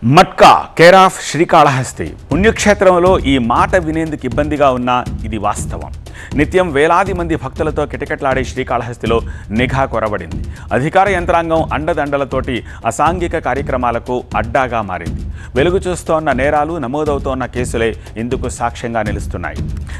Matka care of Srikalahasti పుణ్యక్షేత్రంలో ఈ మాట వినేందుకు ఇబ్బందిగా ఉన్నా ఇది వాస్తవం. నిత్యం వేలాది మంది భక్తులతో కిటకిటలాడే శ్రీకాళహస్తిలో నిఘా కొరబడింది. అధికార యంత్రాంగం అండదండలతోటి అసాంఘిక కార్యక్రమాలకు అడ్డాగా మారింది. వెలుగు చూస్తోన్న నేరాలు, నమోదవుతోన్న కేసులే ఇందుకు సాక్ష్యంగా నిలుస్తున్నాయి.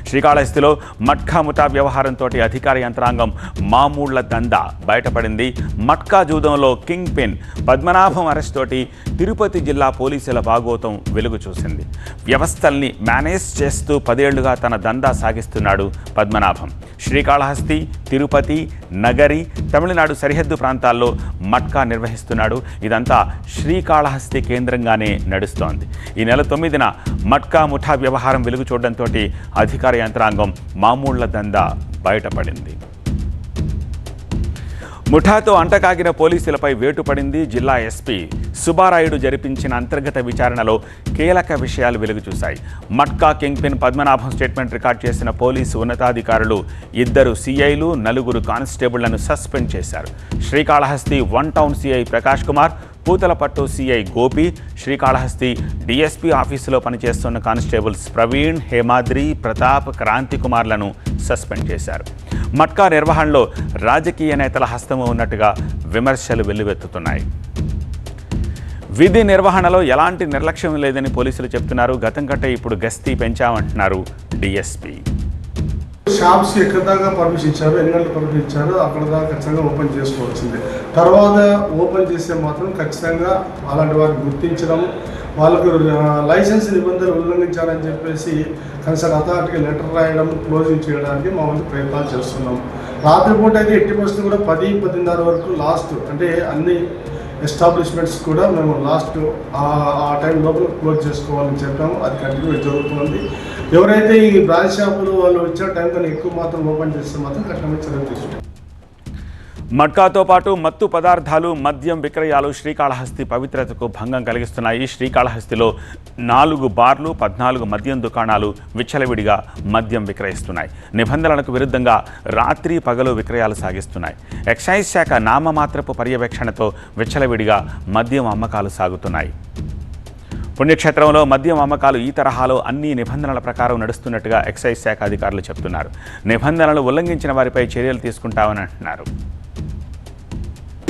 శ్రీకాళహస్తిలో మట్కా ముఠా వ్యవహారంతో అధికార యంత్రాంగం మామూళ్ల దందా బయటపడింది. మట్కా జూదంలో కింగ్ పిన్ పద్మనాభం అరెస్ట్ తోటి తిరుపతి జిల్లా పోలీసుల భాగోతం వెలుగు చూసింది. వ్యవస్థల్ని మేనేజ్ చేస్తూ 10 ఏళ్లుగా తన దందా సాగిస్తున్నాడు పద్మనాభం. శ్రీకాళహస్తి, తిరుపతి, నగరి, తమిళనాడు సరిహద్దు ప్రాంతాల్లో మట్కా నిర్వహిస్తున్నాడు. ఇదంతా శ్రీకాళహస్తి కేంద్రంగానే నడుస్తోంది. ఈ నెల 9న మట్కా ముఠా వ్యవహారం వెలుగు చూడడంతో అధికార యంత్రాంగం మామూళ్ల దందా బయటపడింది. ముఠాతో అంటకాగిన పోలీసులపై వేటు పడింది. జిల్లా ఎస్పీ సుబ్బారాయుడు జరిపించిన అంతర్గత విచారణలో కీలక విషయాలు వెలుగు చూశాయి. Matka king pin Padmanabham statement record చేసిన పోలీసు ఉన్నతాధికారులు 2 సిఐలు, 4 కానిస్టేబుళ్లను సస్పెండ్ చేశారు. Srikalahasti 1 town CI Prakash Kumar, Puthalapattu CI Gopi, Srikalahasti DSP ఆఫీసులో పనిచేస్తున్న కానిస్టేబుల్స్ ప్రవీణ్, హేమాద్రి, ప్రతాప్, క్రాంతి కుమార్లను సస్పెండ్ చేశారు. మట్కా నిర్వహణలో రాజకీయ నేతల హస్తము ఉన్నట్టుగా విమర్శలు వెల్లువెత్తుతున్నాయి. విధి నిర్వహణలో ఎలాంటి నిర్లక్ష్యం లేదని పోలీసులు చెప్తున్నారు. గతం కంటే ఇప్పుడు గస్తీ పెంచామంటున్నారు డిఎస్పీ. షాప్స్ ఎక్కడ దాకా పర్మిషన్ ఇచ్చారు, ఎన్ని గంటలు పర్మిషన్ ఇచ్చారు, అక్కడ దాకా ఖచ్చితంగా ఓపెన్ చేసుకోవాల్సిందే. తర్వాత ఓపెన్ చేస్తే మాత్రం ఖచ్చితంగా అలాంటి వారిని గుర్తించడం, వాళ్ళకు లైసెన్స్ నిబంధనలు ఉల్లంఘించాలని చెప్పేసి కన్సర్న్ అథారిటీకి లెటర్ రాయడం, క్లోజింగ్ చేయడానికి మా వంతు ప్రయత్నాలు చేస్తున్నాం. రాత్రిపూట అయితే ఎట్టి పరిస్థితులు కూడా 10-10:30 వరకు లాస్ట్, అంటే అన్ని ఎస్టాబ్లిష్మెంట్స్ కూడా మేము లాస్ట్ ఆ టైం లోపల క్లోజ్ చేసుకోవాలని చెప్పాము. అది కంటిన్యూ జరుగుతుంది. ఎవరైతే ఈ బ్రాంచ్ షాపులు వాళ్ళు ఇచ్చిన టైం కన్నా ఎక్కువ మాత్రం ఓపెన్ చేస్తే మాత్రం కఠినమైన చర్యలు తీసుకుంటాం. మట్కాతో పాటు మత్తు పదార్థాలు, మద్యం విక్రయాలు శ్రీకాళహస్తి పవిత్రతకు భంగం కలిగిస్తున్నాయి. శ్రీకాళహస్తిలో 4 బార్లు, 14 మద్యం దుకాణాలు విచ్చలవిడిగా మద్యం విక్రయిస్తున్నాయి. నిబంధనలకు విరుద్ధంగా రాత్రి పగలు విక్రయాలు సాగిస్తున్నాయి. ఎక్సైజ్ శాఖ నామమాత్రపు పర్యవేక్షణతో విచ్చలవిడిగా మద్యం అమ్మకాలు సాగుతున్నాయి. పుణ్యక్షేత్రంలో మద్యం అమ్మకాలు ఈ తరహాలో అన్ని నిబంధనల ప్రకారం నడుస్తున్నట్టుగా ఎక్సైజ్ శాఖ అధికారులు చెబుతున్నారు. నిబంధనలు ఉల్లంఘించిన వారిపై చర్యలు తీసుకుంటామని అంటున్నారు.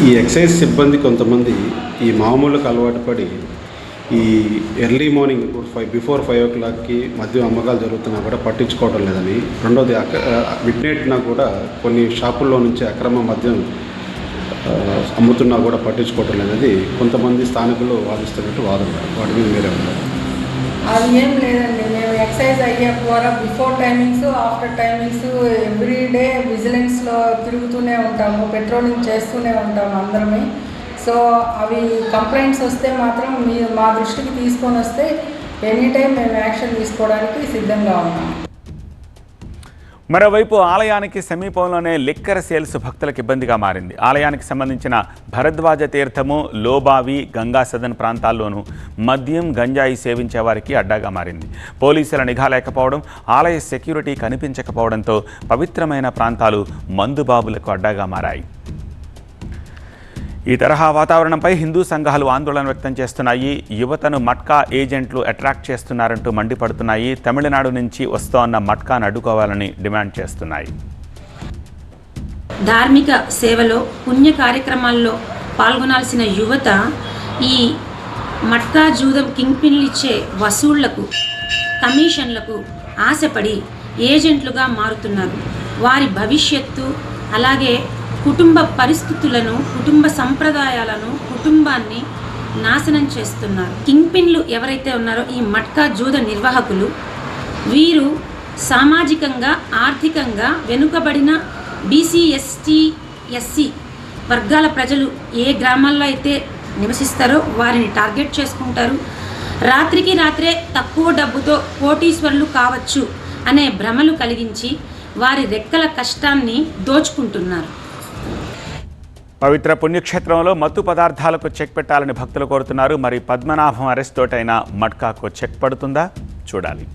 ఈ ఎక్సైజ్ సిబ్బంది కొంతమంది ఈ మామూలుకు అలవాటు పడి ఈ ఎర్లీ మార్నింగ్ బిఫోర్ 5 o'clockకి మద్యం అమ్మకాలు జరుగుతున్నా కూడా పట్టించుకోవడం లేదని, రెండోది మిడ్నైట్న కూడా కొన్ని షాపుల్లో నుంచి అక్రమ మద్యం అమ్ముతున్నా కూడా పట్టించుకోవటం లేదనేది కొంతమంది స్థానికులు వాదిస్తున్నట్టు వాదన. వాటి మీద మీరే ఉన్నారు. అది ఏం లేదండి. మేము ఎక్సైజ్ అయ్యే ద్వారా before timings, after timings everyday విజిలెన్స్లో తిరుగుతూనే ఉంటాము, పెట్రోలింగ్ చేస్తూనే ఉంటాము అందరమే. సో అవి కంప్లైంట్స్ వస్తే మాత్రం మా దృష్టికి తీసుకొని వస్తే ఎనీ టైం మేము యాక్షన్ తీసుకోవడానికి సిద్ధంగా ఉన్నాము. మరోవైపు ఆలయానికి సమీపంలోనే లిక్కర్ సేల్స్ భక్తులకు ఇబ్బందిగా మారింది. ఆలయానికి సంబంధించిన భరద్వాజ తీర్థము, లోబావి, గంగా సదన్ ప్రాంతాల్లోనూ మద్యం, గంజాయి సేవించే వారికి అడ్డాగా మారింది. పోలీసుల నిఘా లేకపోవడం, ఆలయ సెక్యూరిటీ కనిపించకపోవడంతో పవిత్రమైన ప్రాంతాలు మందుబాబులకు అడ్డాగా మారాయి. ఈ తరహా వాతావరణంపై హిందూ సంఘాలు ఆందోళన వ్యక్తం చేస్తున్నాయి. యువతను మట్కా ఏజెంట్లు అట్రాక్ట్ చేస్తున్నారంటూ మండిపడుతున్నాయి. తమిళనాడు నుంచి వస్తోన్న మట్కాను అడ్డుకోవాలని డిమాండ్ చేస్తున్నాయి. ధార్మిక సేవలో, పుణ్య కార్యక్రమాల్లో పాల్గొనాల్సిన యువత ఈ మట్కా జూదం కింగ్ పిన్లు ఇచ్చే వసూళ్లకు, కమిషన్లకు ఆశపడి ఏజెంట్లుగా మారుతున్నారు. వారి భవిష్యత్తు, అలాగే కుటుంబ పరిస్థితులను, కుటుంబ సంప్రదాయాలను, కుటుంబాన్ని నాశనం చేస్తున్నారు. కింగ్ పిన్లు ఎవరైతే ఉన్నారో ఈ మట్కా జూద నిర్వాహకులు, వీరు సామాజికంగా, ఆర్థికంగా వెనుకబడిన బీసీ, ఎస్టీ, ఎస్సీ వర్గాల ప్రజలు ఏ గ్రామాల్లో అయితే నివసిస్తారో వారిని టార్గెట్ చేసుకుంటారు. రాత్రికి రాత్రే తక్కువ డబ్బుతో కోటీశ్వరులు కావచ్చు అనే భ్రమలు కలిగించి వారి రెక్కల కష్టాన్ని దోచుకుంటున్నారు. పవిత్ర పుణ్యక్షేత్రంలో మత్తు పదార్థాలకు చెక్ పెట్టాలని భక్తులు కోరుతున్నారు. మరి పద్మనాభం అరెస్ట్ తోటైనా మట్కాకు చెక్ పడుతుందా? చూడాలి.